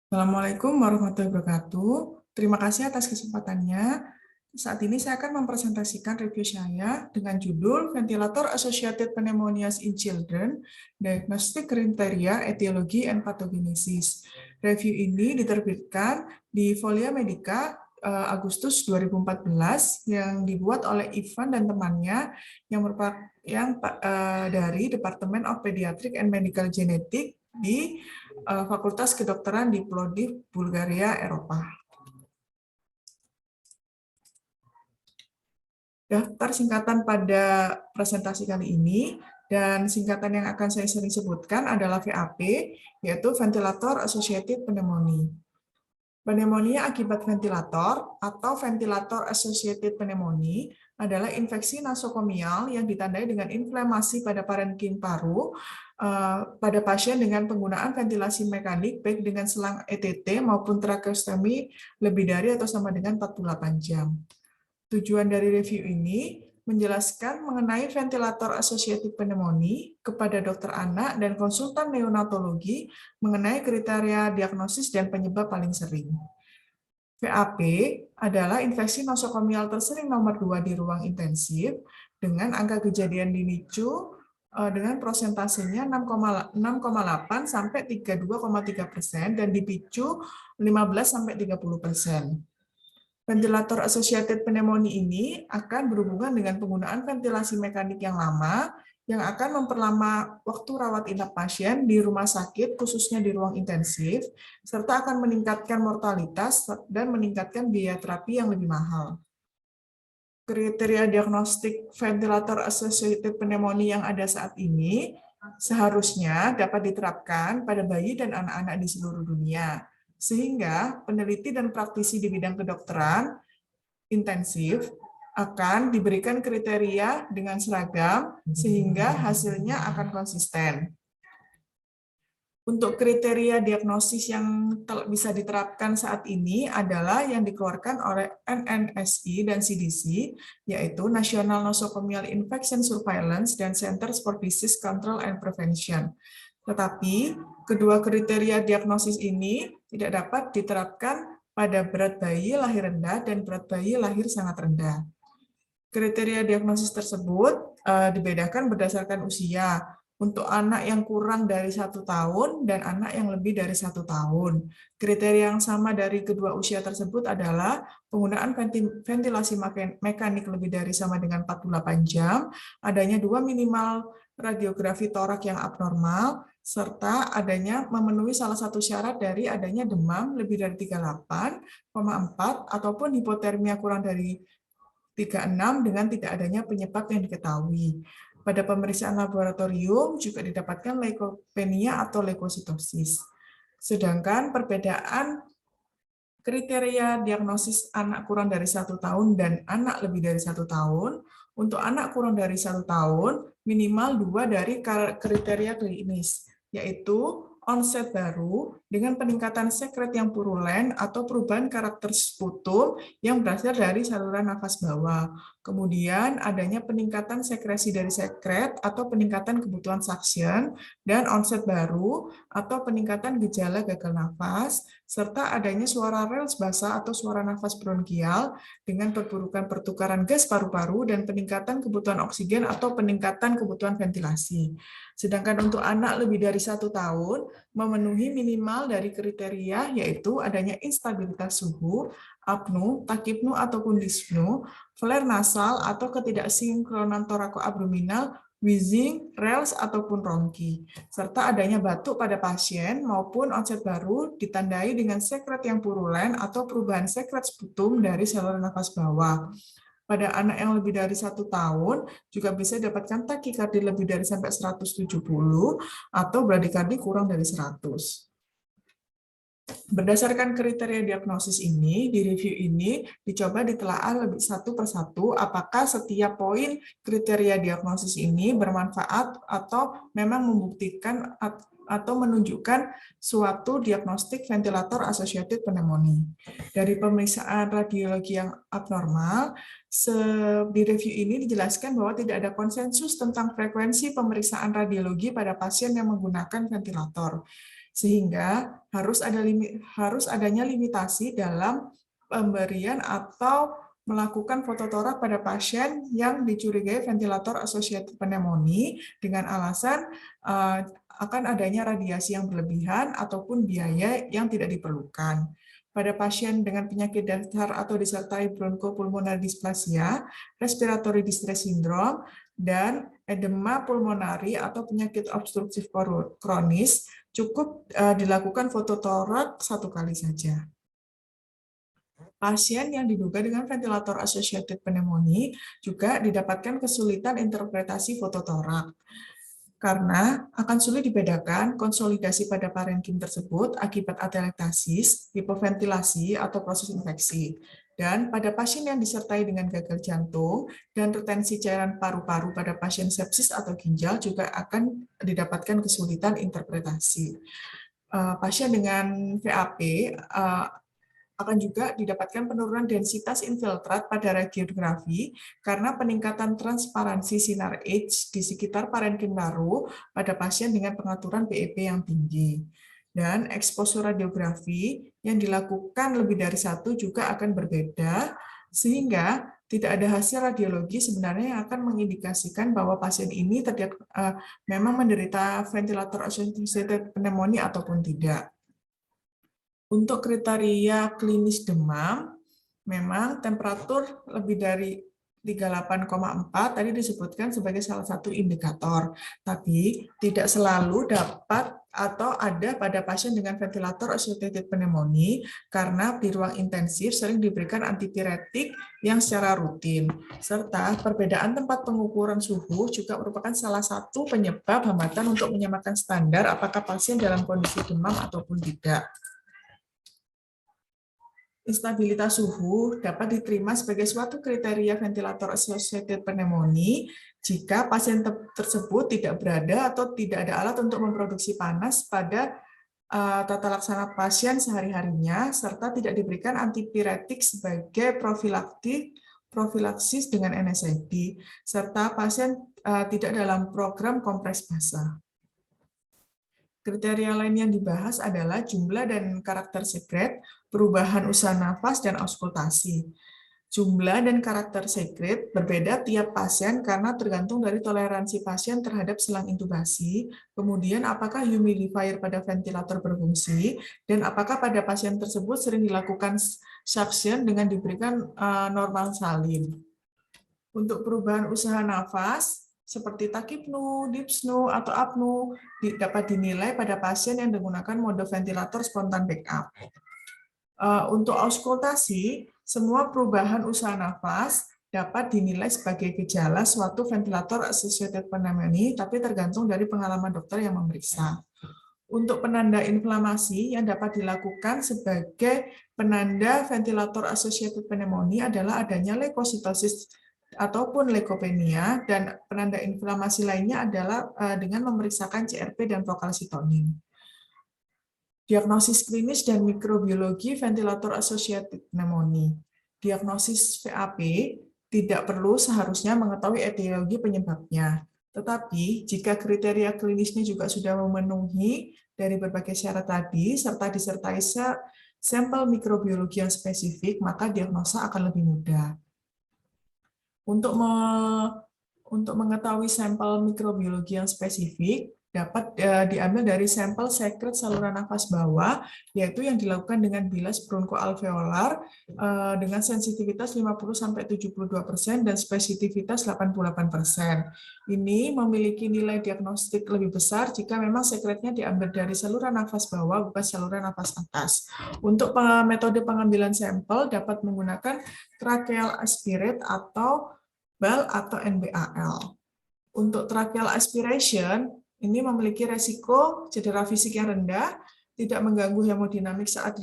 Assalamualaikum warahmatullahi wabarakatuh. Terima kasih atas kesempatannya. Saat ini saya akan mempresentasikan review saya dengan judul Ventilator Associated Pneumonias in Children, Diagnostic Criteria, Etiology, and Pathogenesis. Review ini diterbitkan di Folia Medica Agustus 2014 yang dibuat oleh Ivan dan temannya yang merupakan dari Departemen of Pediatric and Medical Genetics di Fakultas Kedokteran di Plovdiv, Bulgaria, Eropa. Daftar singkatan pada presentasi kali ini, dan singkatan yang akan saya sering sebutkan adalah VAP, yaitu Ventilator Associated Pneumonia. Pneumonia akibat ventilator atau Ventilator Associated Pneumonia adalah infeksi nasokomial yang ditandai dengan inflamasi pada parenkim paru pada pasien dengan penggunaan ventilasi mekanik baik dengan selang ETT maupun tracheostomi lebih dari atau sama dengan 48 jam. Tujuan dari review ini menjelaskan mengenai ventilator associated pneumonia kepada dokter anak dan konsultan neonatologi mengenai kriteria diagnosis dan penyebab paling sering. VAP adalah infeksi nosokomial tersering nomor 2 di ruang intensif dengan angka kejadian di NICU dengan prosentasenya 6,8 sampai 32,3% dan di PICU 15 sampai 30%. Ventilator associated pneumonia ini akan berhubungan dengan penggunaan ventilasi mekanik yang lama yang akan memperlama waktu rawat inap pasien di rumah sakit, khususnya di ruang intensif, serta akan meningkatkan mortalitas dan meningkatkan biaya terapi yang lebih mahal. Kriteria diagnostik ventilator associated pneumonia yang ada saat ini seharusnya dapat diterapkan pada bayi dan anak-anak di seluruh dunia, sehingga peneliti dan praktisi di bidang kedokteran intensif akan diberikan kriteria dengan seragam sehingga hasilnya akan konsisten. Untuk kriteria diagnosis yang bisa diterapkan saat ini adalah yang dikeluarkan oleh NNSI dan CDC, yaitu National Nosocomial Infection Surveillance dan Centers for Disease Control and Prevention. Tetapi, kedua kriteria diagnosis ini tidak dapat diterapkan pada berat bayi lahir rendah dan berat bayi lahir sangat rendah. Kriteria diagnosis tersebut dibedakan berdasarkan usia. Untuk anak yang kurang dari 1 tahun dan anak yang lebih dari 1 tahun. Kriteria yang sama dari kedua usia tersebut adalah penggunaan ventilasi mekanik lebih dari sama dengan 48 jam, adanya 2 minimal radiografi torak yang abnormal, serta adanya memenuhi salah satu syarat dari adanya demam lebih dari 38,4 ataupun hipotermia kurang dari 36 dengan tidak adanya penyebab yang diketahui. Pada pemeriksaan laboratorium juga didapatkan leukopenia atau leukositosis. Sedangkan perbedaan kriteria diagnosis anak kurang dari 1 tahun dan anak lebih dari 1 tahun, untuk anak kurang dari 1 tahun, minimal 2 dari kriteria klinis, yaitu onset baru dengan peningkatan sekret yang purulen atau perubahan karakter sputum yang berasal dari saluran nafas bawah. Kemudian adanya peningkatan sekresi dari sekret atau peningkatan kebutuhan suction dan onset baru atau peningkatan gejala gagal nafas, serta adanya suara rels basah atau suara nafas bronkial dengan perburukan pertukaran gas paru-paru dan peningkatan kebutuhan oksigen atau peningkatan kebutuhan ventilasi. Sedangkan untuk anak lebih dari 1 tahun, memenuhi minimal dari kriteria yaitu adanya instabilitas suhu, apnu, takipnu ataupun dispnu, flare nasal atau ketidaksinkronan torakoabdominal, wheezing, rels ataupun ronki, serta adanya batuk pada pasien maupun onset baru ditandai dengan sekret yang purulen atau perubahan sekret sputum dari saluran nafas bawah. Pada anak yang lebih dari 1 tahun juga bisa dapatkan takikardi lebih dari sampai 170 atau bradikardi kurang dari 100. Berdasarkan kriteria diagnosis ini, di review ini dicoba ditelaah lebih satu persatu apakah setiap poin kriteria diagnosis ini bermanfaat atau memang membuktikan atau menunjukkan suatu diagnostik ventilator associated pneumonia. Dari pemeriksaan radiologi yang abnormal, di review ini dijelaskan bahwa tidak ada konsensus tentang frekuensi pemeriksaan radiologi pada pasien yang menggunakan ventilator. sehingga harus adanya limitasi dalam pemberian atau melakukan fototorak pada pasien yang dicurigai ventilator associated pneumonia dengan alasan akan adanya radiasi yang berlebihan ataupun biaya yang tidak diperlukan. Pada pasien dengan penyakit dasar atau disertai bronchopulmonary dysplasia, respiratory distress syndrome, dan edema pulmonari atau penyakit obstruktif kronis, cukup dilakukan fototorak 1 kali saja. Pasien yang diduga dengan ventilator associated pneumonia juga didapatkan kesulitan interpretasi fototorak, karena akan sulit dibedakan konsolidasi pada parenkim tersebut akibat atelektasis, hipoventilasi, atau proses infeksi. Dan pada pasien yang disertai dengan gagal jantung dan retensi cairan paru-paru pada pasien sepsis atau ginjal juga akan didapatkan kesulitan interpretasi. Pasien dengan VAP akan juga didapatkan penurunan densitas infiltrat pada radiografi karena peningkatan transparansi sinar H di sekitar parenkim paru pada pasien dengan pengaturan PEP yang tinggi. Dan eksposur radiografi yang dilakukan lebih dari 1 juga akan berbeda, sehingga tidak ada hasil radiologi sebenarnya yang akan mengindikasikan bahwa pasien ini memang menderita ventilator associated pneumonia ataupun tidak. Untuk kriteria klinis demam, memang temperatur lebih dari 38,4 tadi disebutkan sebagai salah satu indikator, tapi tidak selalu dapat atau ada pada pasien dengan ventilator associated pneumonia karena di ruang intensif sering diberikan antipiretik yang secara rutin, serta perbedaan tempat pengukuran suhu juga merupakan salah satu penyebab hambatan untuk menyamakan standar apakah pasien dalam kondisi demam ataupun tidak. Instabilitas suhu dapat diterima sebagai suatu kriteria ventilator associated pneumonia jika pasien tersebut tidak berada atau tidak ada alat untuk memproduksi panas pada tata laksana pasien sehari-harinya, serta tidak diberikan antipiretik sebagai profilaksis dengan NSAID, serta pasien tidak dalam program kompres basah. Kriteria lain yang dibahas adalah jumlah dan karakter sekret, perubahan usaha nafas, dan auskultasi. Jumlah dan karakter sekret berbeda tiap pasien karena tergantung dari toleransi pasien terhadap selang intubasi, kemudian apakah humidifier pada ventilator berfungsi, dan apakah pada pasien tersebut sering dilakukan suction dengan diberikan normal salin. Untuk perubahan usaha nafas, seperti tachypnea, dyspnea, atau apnea dapat dinilai pada pasien yang menggunakan mode ventilator spontan backup. Untuk auskultasi, semua perubahan usaha nafas dapat dinilai sebagai gejala suatu ventilator associated pneumonia, tapi tergantung dari pengalaman dokter yang memeriksa. Untuk penanda inflamasi yang dapat dilakukan sebagai penanda ventilator associated pneumonia adalah adanya leukositosis ataupun leukopenia, dan penanda inflamasi lainnya adalah dengan memeriksakan CRP dan prokalsitonin. Diagnosis klinis dan mikrobiologi ventilator associated pneumonia. Diagnosis VAP tidak perlu seharusnya mengetahui etiologi penyebabnya. Tetapi jika kriteria klinisnya juga sudah memenuhi dari berbagai syarat tadi, serta disertai sampel mikrobiologi yang spesifik, maka diagnosa akan lebih mudah. Untuk mengetahui sampel mikrobiologi yang spesifik, dapat diambil dari sampel sekret saluran nafas bawah, yaitu yang dilakukan dengan bilas bronkoalveolar dengan sensitivitas 50-72% dan spesifisitas 88%. Ini memiliki nilai diagnostik lebih besar jika memang sekretnya diambil dari saluran nafas bawah, bukan saluran nafas atas. Untuk metode pengambilan sampel dapat menggunakan tracheal aspirate atau BAL atau NBAL. Untuk tracheal aspiration, ini memiliki resiko cedera fisik yang rendah, tidak mengganggu hemodinamik saat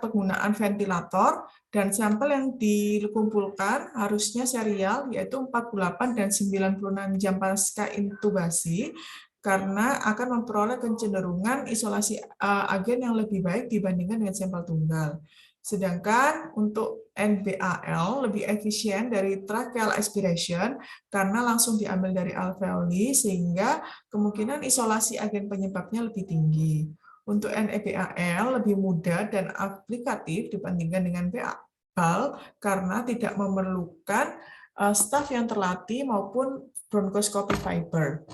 penggunaan ventilator, dan sampel yang dikumpulkan harusnya serial, yaitu 48 dan 96 jam pasca intubasi, karena akan memperoleh kecenderungan isolasi agen yang lebih baik dibandingkan dengan sampel tunggal. Sedangkan untuk NBAL lebih efisien dari tracheal aspiration karena langsung diambil dari alveoli sehingga kemungkinan isolasi agen penyebabnya lebih tinggi. Untuk NEBAL lebih mudah dan aplikatif dibandingkan dengan PAL karena tidak memerlukan staf yang terlatih maupun bronchoscopy fiber.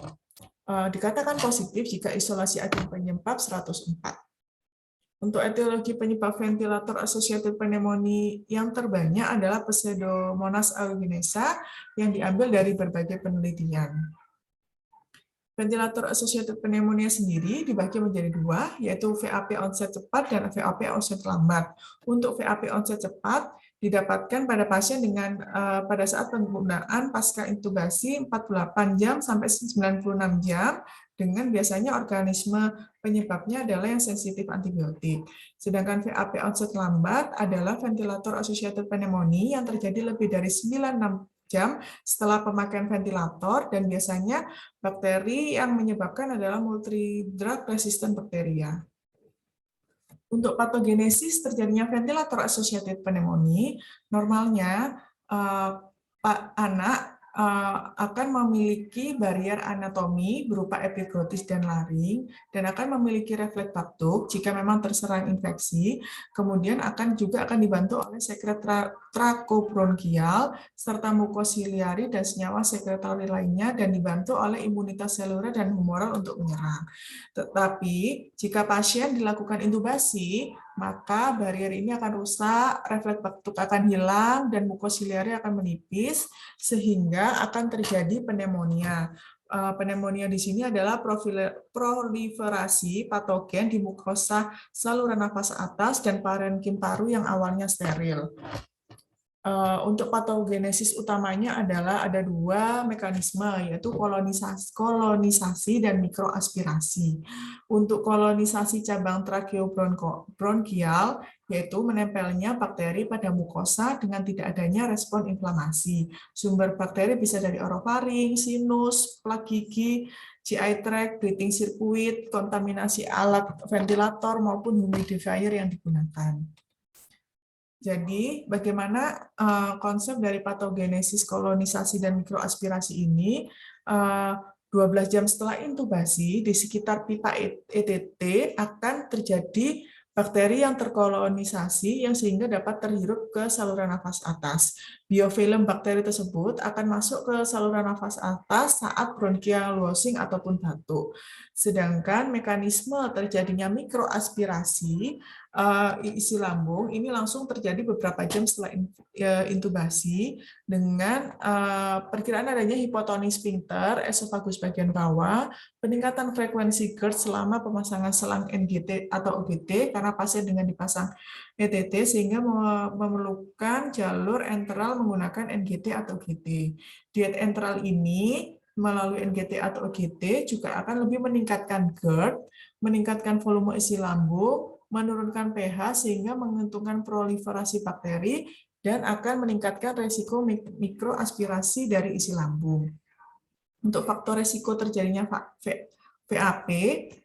Dikatakan positif jika isolasi agen penyebab 104. Untuk etiologi penyebab ventilator associated pneumonia yang terbanyak adalah Pseudomonas aeruginosa yang diambil dari berbagai penelitian. Ventilator associated pneumonia sendiri dibagi menjadi dua, yaitu VAP onset cepat dan VAP onset lambat. Untuk VAP onset cepat didapatkan pada pasien dengan pada saat penggunaan pasca intubasi 48 jam sampai 96 jam dengan biasanya organisme penyebabnya adalah yang sensitif antibiotik. Sedangkan VAP onset lambat adalah ventilator associated pneumonia yang terjadi lebih dari 96 jam setelah pemakaian ventilator dan biasanya bakteri yang menyebabkan adalah multi-drug resistant bacteria. Untuk patogenesis terjadinya ventilator associated pneumonia, normalnya anak akan memiliki barier anatomi berupa epiglotis dan laring dan akan memiliki refleks batuk jika memang terserang infeksi. Kemudian akan dibantu oleh sekret trakobronkial serta mukosiliari dan senyawa sekretory lainnya dan dibantu oleh imunitas seluler dan humoral untuk menyerang. Tetapi jika pasien dilakukan intubasi, maka barier ini akan rusak, refleks batuk akan hilang, dan mukosiliari akan menipis, sehingga akan terjadi pneumonia. Pneumonia di sini adalah proliferasi patogen di mukosa saluran nafas atas dan parenkim paru yang awalnya steril. Untuk patogenesis utamanya adalah ada dua mekanisme, yaitu kolonisasi dan mikroaspirasi. Untuk kolonisasi cabang tracheobronchial, yaitu menempelnya bakteri pada mukosa dengan tidak adanya respon inflamasi. Sumber bakteri bisa dari orofaring, sinus, plak gigi, GI tract, breathing circuit, kontaminasi alat ventilator maupun humidifier yang digunakan. Jadi, bagaimana konsep dari patogenesis, kolonisasi, dan mikroaspirasi ini? 12 jam setelah intubasi, di sekitar pipa ETT akan terjadi bakteri yang terkolonisasi yang sehingga dapat terhirup ke saluran nafas atas. Biofilm bakteri tersebut akan masuk ke saluran nafas atas saat bronchial losing ataupun batuk. Sedangkan mekanisme terjadinya mikroaspirasi isi lambung ini langsung terjadi beberapa jam setelah intubasi dengan perkiraan adanya hipotoni sphincter esofagus bagian bawah, peningkatan frekuensi GERD selama pemasangan selang NGT atau OGT karena pasien dengan dipasang ETT sehingga memerlukan jalur enteral menggunakan NGT atau OGT. Diet enteral ini melalui NGT atau OGT juga akan lebih meningkatkan GERD, meningkatkan volume isi lambung, menurunkan pH sehingga menguntungkan proliferasi bakteri dan akan meningkatkan resiko mikroaspirasi dari isi lambung. Untuk faktor resiko terjadinya VAP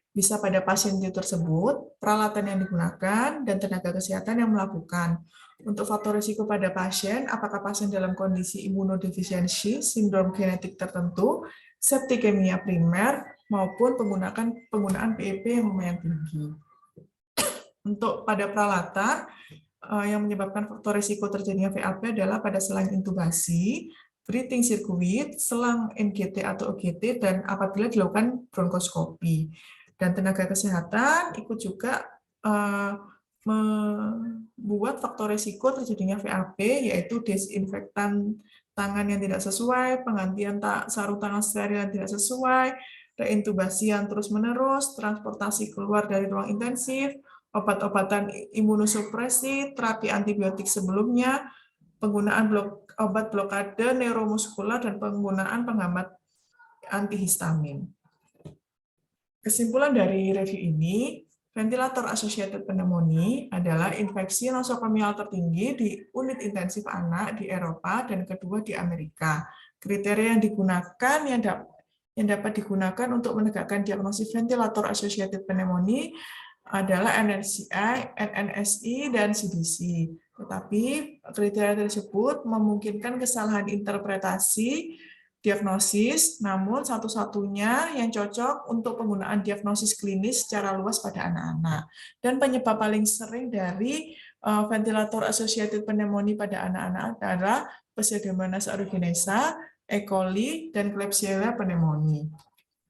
bisa pada pasien tersebut, peralatan yang digunakan, dan tenaga kesehatan yang melakukan. Untuk faktor risiko pada pasien, apakah pasien dalam kondisi imunodefisiensi, sindrom genetik tertentu, septikemia primer, maupun penggunaan PEP yang lumayan tinggi. Untuk pada peralatan, yang menyebabkan faktor risiko terjadinya VAP adalah pada selang intubasi, breathing circuit, selang NGT atau OGT, dan apabila dilakukan bronkoskopi. Dan tenaga kesehatan ikut juga membuat faktor risiko terjadinya VAP, yaitu desinfektan tangan yang tidak sesuai, penggantian sarung tangan steril yang tidak sesuai, reintubasi yang terus-menerus, transportasi keluar dari ruang intensif, obat-obatan imunosupresi, terapi antibiotik sebelumnya, penggunaan obat blokade neuromuskular, dan penggunaan penghambat antihistamin. Kesimpulan dari review ini, ventilator associated pneumonia adalah infeksi nosokomial tertinggi di unit intensif anak di Eropa dan kedua di Amerika. Kriteria yang digunakan yang dapat digunakan untuk menegakkan diagnosis ventilator associated pneumonia adalah NNSI dan CDC. Tetapi kriteria tersebut memungkinkan kesalahan interpretasi diagnosis, namun satu-satunya yang cocok untuk penggunaan diagnosis klinis secara luas pada anak-anak. Dan penyebab paling sering dari ventilator associated pneumonia pada anak-anak adalah Pseudomonas aeruginosa, E. coli, dan Klebsiella pneumoniae.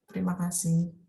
Terima kasih.